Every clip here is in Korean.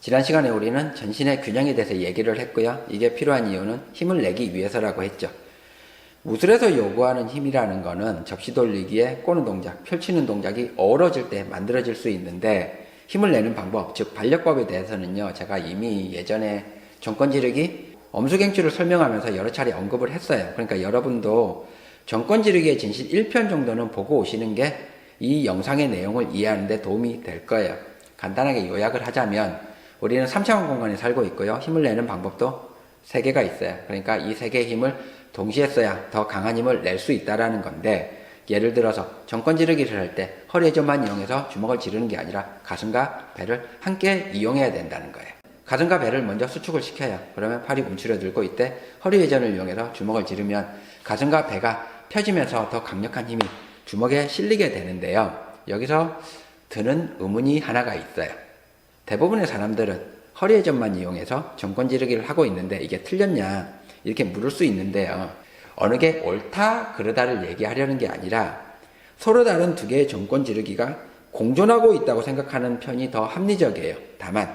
지난 시간에 우리는 전신의 균형에 대해서 얘기를 했고요. 이게 필요한 이유는 힘을 내기 위해서라고 했죠. 무술에서 요구하는 힘이라는 거는 접시 돌리기에 꼬는 동작, 펼치는 동작이 어우러질 때 만들어질 수 있는데 힘을 내는 방법, 즉 반력법에 대해서는요. 제가 이미 예전에 정권지르기, 엄수갱추를 설명하면서 여러 차례 언급을 했어요. 그러니까 여러분도 정권지르기의 진실 1편 정도는 보고 오시는 게 이 영상의 내용을 이해하는 데 도움이 될 거예요. 간단하게 요약을 하자면 우리는 3차원 공간에 살고 있고요. 힘을 내는 방법도 3개가 있어요. 그러니까 이 3개의 힘을 동시에 써야 더 강한 힘을 낼 수 있다라는 건데, 예를 들어서 정권지르기를 할 때 허리 회전만 이용해서 주먹을 지르는 게 아니라 가슴과 배를 함께 이용해야 된다는 거예요. 가슴과 배를 먼저 수축을 시켜요. 그러면 팔이 움츠려들고 이때 허리 회전을 이용해서 주먹을 지르면 가슴과 배가 펴지면서 더 강력한 힘이 주먹에 실리게 되는데요. 여기서 드는 의문이 하나가 있어요. 대부분의 사람들은 허리 회전만 이용해서 정권지르기를 하고 있는데 이게 틀렸냐 이렇게 물을 수 있는데요. 어느 게 옳다 그르다를 얘기하려는 게 아니라 서로 다른 두 개의 정권지르기가 공존하고 있다고 생각하는 편이 더 합리적이에요. 다만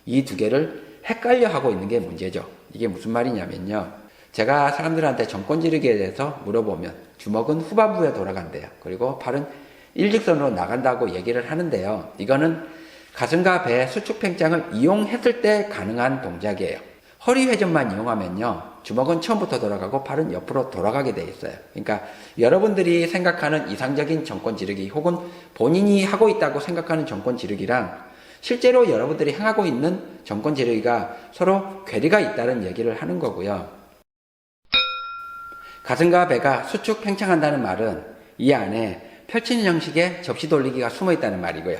이 두 개를 헷갈려 하고 있는 게 문제죠. 이게 무슨 말이냐면요. 제가 사람들한테 정권지르기에 대해서 물어보면 주먹은 후반부에 돌아간대요. 그리고 팔은 일직선으로 나간다고 얘기를 하는데요. 이거는 가슴과 배의 수축 팽창을 이용했을 때 가능한 동작이에요. 허리 회전만 이용하면요. 주먹은 처음부터 돌아가고 팔은 옆으로 돌아가게 돼 있어요. 그러니까 여러분들이 생각하는 이상적인 정권지르기 혹은 본인이 하고 있다고 생각하는 정권지르기랑 실제로 여러분들이 행하고 있는 정권지르기가 서로 괴리가 있다는 얘기를 하는 거고요. 가슴과 배가 수축 팽창한다는 말은 이 안에 펼치는 형식의 접시 돌리기가 숨어 있다는 말이고요.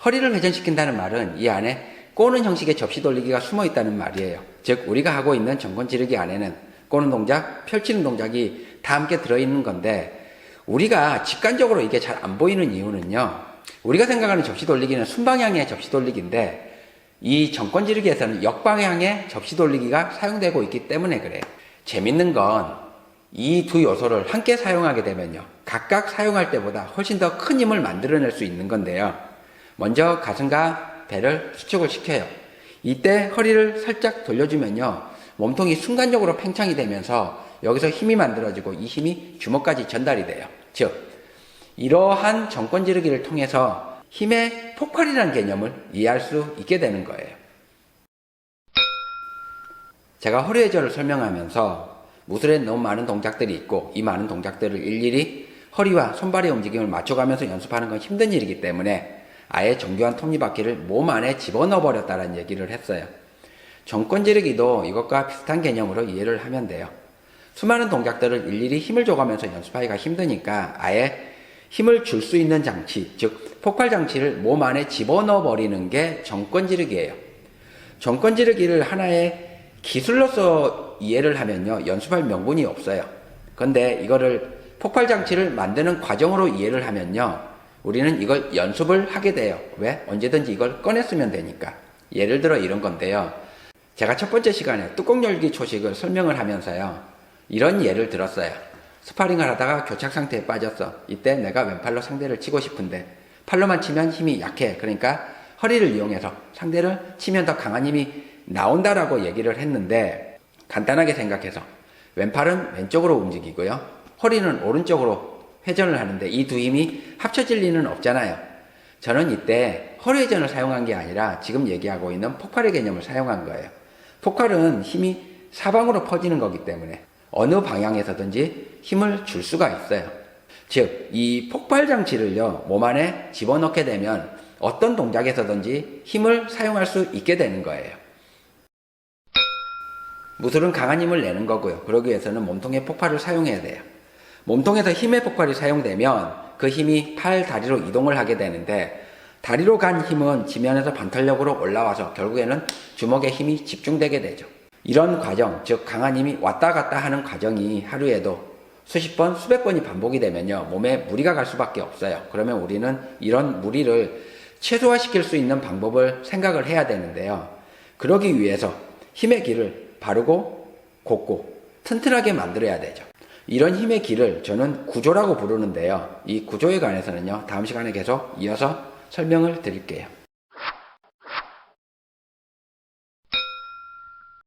허리를 회전시킨다는 말은 이 안에 꼬는 형식의 접시 돌리기가 숨어 있다는 말이에요. 즉 우리가 하고 있는 정권지르기 안에는 꼬는 동작, 펼치는 동작이 다 함께 들어있는 건데 우리가 직관적으로 이게 잘 안 보이는 이유는요. 우리가 생각하는 접시 돌리기는 순방향의 접시 돌리기인데 이 정권지르기에서는 역방향의 접시 돌리기가 사용되고 있기 때문에 그래요. 재밌는 건 이 두 요소를 함께 사용하게 되면요. 각각 사용할 때보다 훨씬 더 큰 힘을 만들어낼 수 있는 건데요. 먼저 가슴과 배를 수축을 시켜요. 이때 허리를 살짝 돌려주면요. 몸통이 순간적으로 팽창이 되면서 여기서 힘이 만들어지고 이 힘이 주먹까지 전달이 돼요. 즉 이러한 정권지르기를 통해서 힘의 폭발이라는 개념을 이해할 수 있게 되는 거예요. 제가 허리 회전을 설명하면서 무술에 너무 많은 동작들이 있고 이 많은 동작들을 일일이 허리와 손발의 움직임을 맞춰가면서 연습하는 건 힘든 일이기 때문에 아예 정교한 톱니바퀴를 몸 안에 집어넣어 버렸다는 얘기를 했어요. 정권지르기도 이것과 비슷한 개념으로 이해를 하면 돼요. 수많은 동작들을 일일이 힘을 줘가면서 연습하기가 힘드니까 아예 힘을 줄 수 있는 장치, 즉 폭발 장치를 몸 안에 집어넣어 버리는 게 정권지르기예요. 정권지르기를 하나의 기술로서 이해를 하면요. 연습할 명분이 없어요. 그런데 이거를 폭발 장치를 만드는 과정으로 이해를 하면요. 우리는 이걸 연습을 하게 돼요. 왜? 언제든지 이걸 꺼냈으면 되니까. 예를 들어 이런 건데요. 제가 첫 번째 시간에 뚜껑 열기 초식을 설명을 하면서요. 이런 예를 들었어요. 스파링을 하다가 교착 상태에 빠졌어. 이때 내가 왼팔로 상대를 치고 싶은데 팔로만 치면 힘이 약해. 그러니까 허리를 이용해서 상대를 치면 더 강한 힘이 나온다라고 얘기를 했는데 간단하게 생각해서 왼팔은 왼쪽으로 움직이고요. 허리는 오른쪽으로 회전을 하는데 이 두 힘이 합쳐질 리는 없잖아요. 저는 이때 허리 회전을 사용한 게 아니라 지금 얘기하고 있는 폭발의 개념을 사용한 거예요. 폭발은 힘이 사방으로 퍼지는 거기 때문에 어느 방향에서든지 힘을 줄 수가 있어요. 즉, 이 폭발 장치를요, 몸 안에 집어넣게 되면 어떤 동작에서든지 힘을 사용할 수 있게 되는 거예요. 무술은 강한 힘을 내는 거고요. 그러기 위해서는 몸통의 폭발을 사용해야 돼요. 몸통에서 힘의 폭발이 사용되면 그 힘이 팔, 다리로 이동을 하게 되는데 다리로 간 힘은 지면에서 반탄력으로 올라와서 결국에는 주먹에 힘이 집중되게 되죠. 이런 과정, 즉 강한 힘이 왔다 갔다 하는 과정이 하루에도 수십 번, 수백 번이 반복이 되면요. 몸에 무리가 갈 수밖에 없어요. 그러면 우리는 이런 무리를 최소화시킬 수 있는 방법을 생각을 해야 되는데요. 그러기 위해서 힘의 길을 바르고 곱고 튼튼하게 만들어야 되죠. 이런 힘의 길을 저는 구조라고 부르는데요. 이 구조에 관해서는요. 다음 시간에 계속 이어서 설명을 드릴게요.